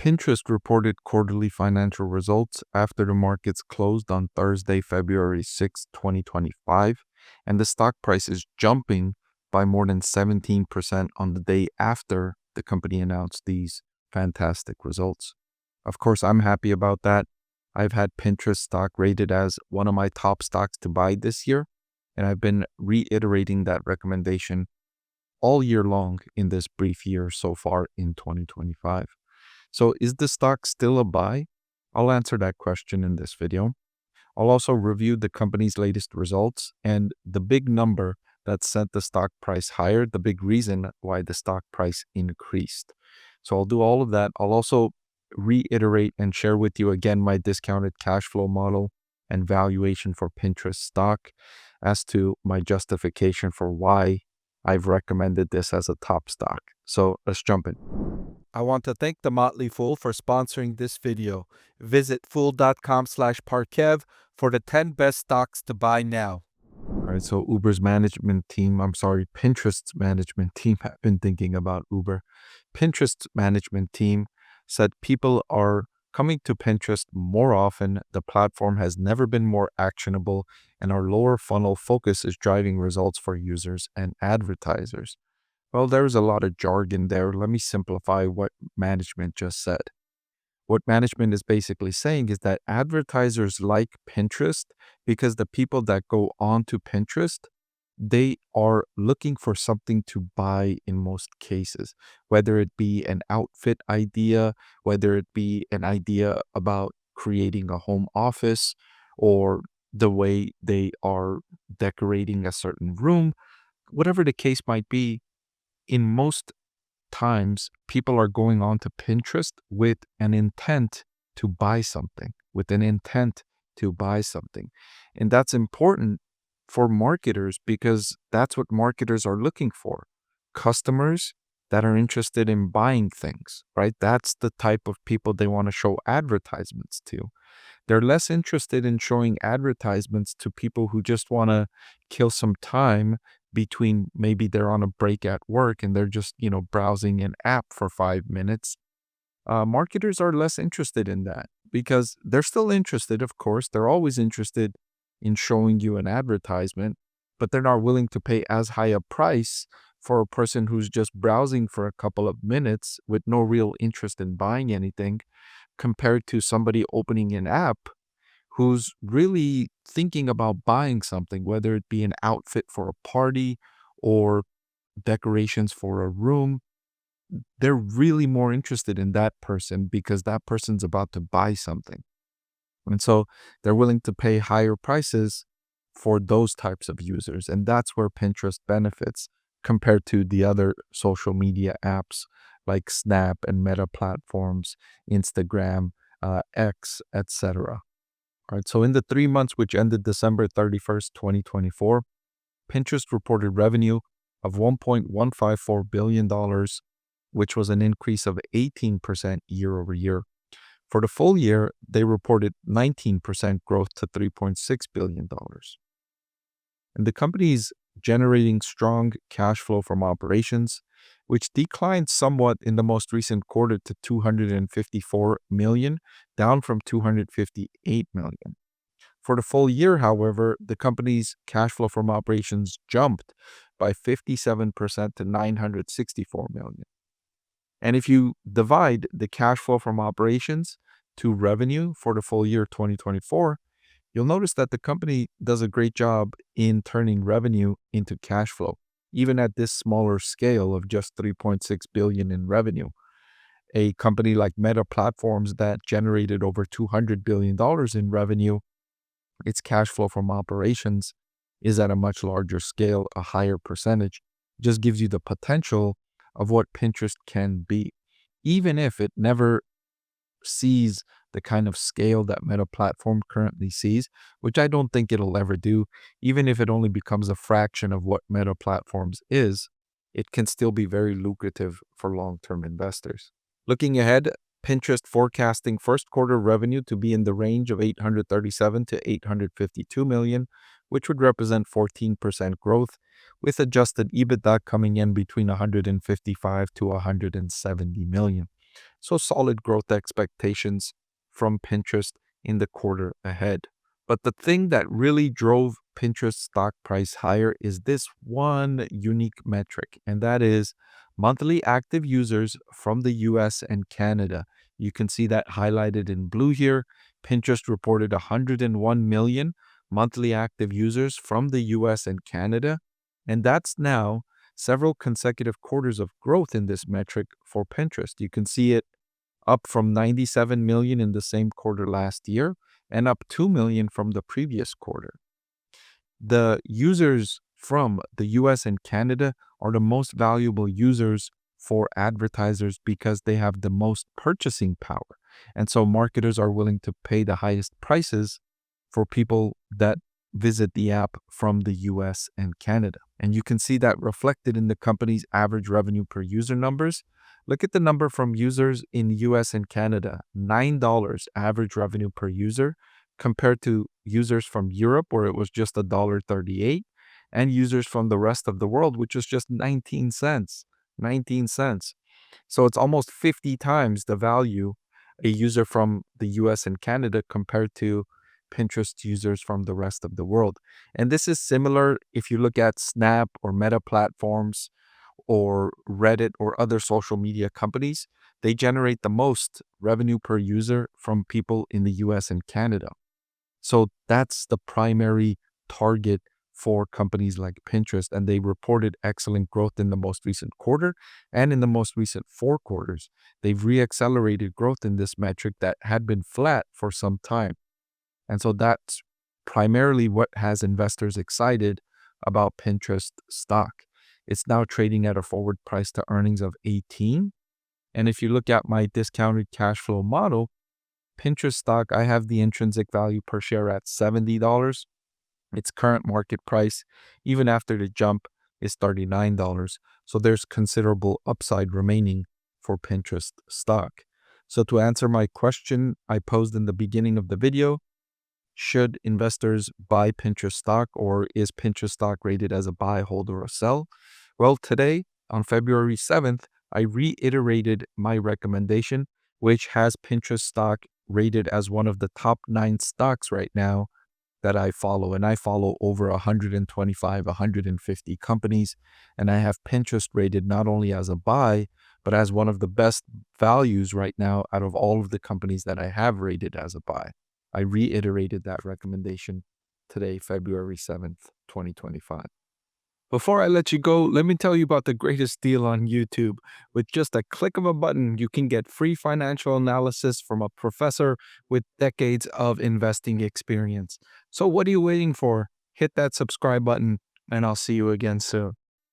Pinterest reported quarterly financial results after the markets closed on Thursday, February 6, 2025, and the stock price is jumping by more than 17% on the day after the company announced these fantastic results. Of course, I'm happy about that. I've had Pinterest stock rated as one of my top stocks to buy this year, and I've been reiterating that recommendation all year long in this brief year so far in 2025. So is the stock still a buy? I'll answer that question in this video. I'll also review the company's latest results and the big number that sent the stock price higher, the big reason why the stock price increased. So I'll do all of that. I'll also reiterate and share with you again my discounted cash flow model and valuation for Pinterest stock as to my justification for why I've recommended this as a top stock. So let's jump in. I want to thank the Motley Fool for sponsoring this video. Visit fool.com/Parkev for the 10 best stocks to buy now. All right, so Pinterest's management team have been thinking about Uber. Pinterest's management team said people are coming to Pinterest more often. The platform has never been more actionable, and our lower funnel focus is driving results for users and advertisers. Well, there's a lot of jargon there. Let me simplify what management just said. What management is basically saying is that advertisers like Pinterest because the people that go onto Pinterest, they are looking for something to buy in most cases, whether it be an outfit idea, whether it be an idea about creating a home office, or the way they are decorating a certain room, whatever the case might be. In most times, people are going on to Pinterest with an intent to buy something, And that's important for marketers because that's what marketers are looking for. Customers that are interested in buying things, right? That's the type of people they want to show advertisements to. They're less interested in showing advertisements to people who just want to kill some time between maybe they're on a break at work and they're just, browsing an app for 5 minutes. Marketers are less interested in that because they're still interested, of course. They're always interested in showing you an advertisement, but they're not willing to pay as high a price for a person who's just browsing for a couple of minutes with no real interest in buying anything compared to somebody opening an app who's really thinking about buying something, whether it be an outfit for a party or decorations for a room. They're really more interested in that person because that person's about to buy something. And so they're willing to pay higher prices for those types of users. And that's where Pinterest benefits compared to the other social media apps like Snap and Meta platforms, Instagram, X, etc. All right, so in the 3 months which ended December 31st, 2024, Pinterest reported revenue of $1.154 billion, which was an increase of 18% year over year. For the full year, they reported 19% growth to $3.6 billion. And the company is generating strong cash flow from operations, which declined somewhat in the most recent quarter to $254 million, down from $258 million. For the full year, however, the company's cash flow from operations jumped by 57% to $964 million. And if you divide the cash flow from operations to revenue for the full year 2024, you'll notice that the company does a great job in turning revenue into cash flow, even at this smaller scale of just $3.6 billion in revenue. A company like Meta Platforms that generated over $200 billion in revenue, its cash flow from operations is at a much larger scale, a higher percentage. It just gives you the potential of what Pinterest can be, even if it never sees the kind of scale that Meta Platform currently sees, which I don't think it'll ever do. Even if it only becomes a fraction of what Meta Platforms is, it can still be very lucrative for long-term investors. Looking ahead, Pinterest forecasting first quarter revenue to be in the range of $837 to $852 million, which would represent 14% growth, with adjusted EBITDA coming in between $155 to $170 million. So solid growth expectations from Pinterest in the quarter ahead. But the thing that really drove Pinterest stock price higher is this one unique metric, and that is monthly active users from the US and Canada. You can see that highlighted in blue here. Pinterest reported 101 million monthly active users from the US and Canada, and that's now several consecutive quarters of growth in this metric for Pinterest. You can see it up from 97 million in the same quarter last year and up 2 million from the previous quarter. The users from the US and Canada are the most valuable users for advertisers because they have the most purchasing power. And so marketers are willing to pay the highest prices for people that visit the app from the US and Canada. And you can see that reflected in the company's average revenue per user numbers. Look at the number from users in US and Canada, $9 average revenue per user, compared to users from Europe, where it was just $1.38, and users from the rest of the world, which was just 19 cents. 19 cents. So it's almost 50 times the value a user from the US and Canada compared to Pinterest users from the rest of the world. And this is similar if you look at Snap or Meta platforms or Reddit or other social media companies. They generate the most revenue per user from people in the US and Canada. So that's the primary target for companies like Pinterest, and they reported excellent growth in the most recent quarter and in the most recent 4 quarters. They've reaccelerated growth in this metric that had been flat for some time. And so that's primarily what has investors excited about Pinterest stock. It's now trading at a forward price to earnings of 18. And if you look at my discounted cash flow model, Pinterest stock, I have the intrinsic value per share at $70. Its current market price, even after the jump, is $39. So there's considerable upside remaining for Pinterest stock. So to answer my question I posed in the beginning of the video, should investors buy Pinterest stock, or is Pinterest stock rated as a buy, hold, or a sell? Well, today, on February 7th, I reiterated my recommendation, which has Pinterest stock rated as one of the top 9 stocks right now that I follow. And I follow over 125, 150 companies. And I have Pinterest rated not only as a buy, but as one of the best values right now out of all of the companies that I have rated as a buy. I reiterated that recommendation today, February 7th, 2025. Before I let you go, let me tell you about the greatest deal on YouTube. With just a click of a button, you can get free financial analysis from a professor with decades of investing experience. So what are you waiting for? Hit that subscribe button, and I'll see you again soon.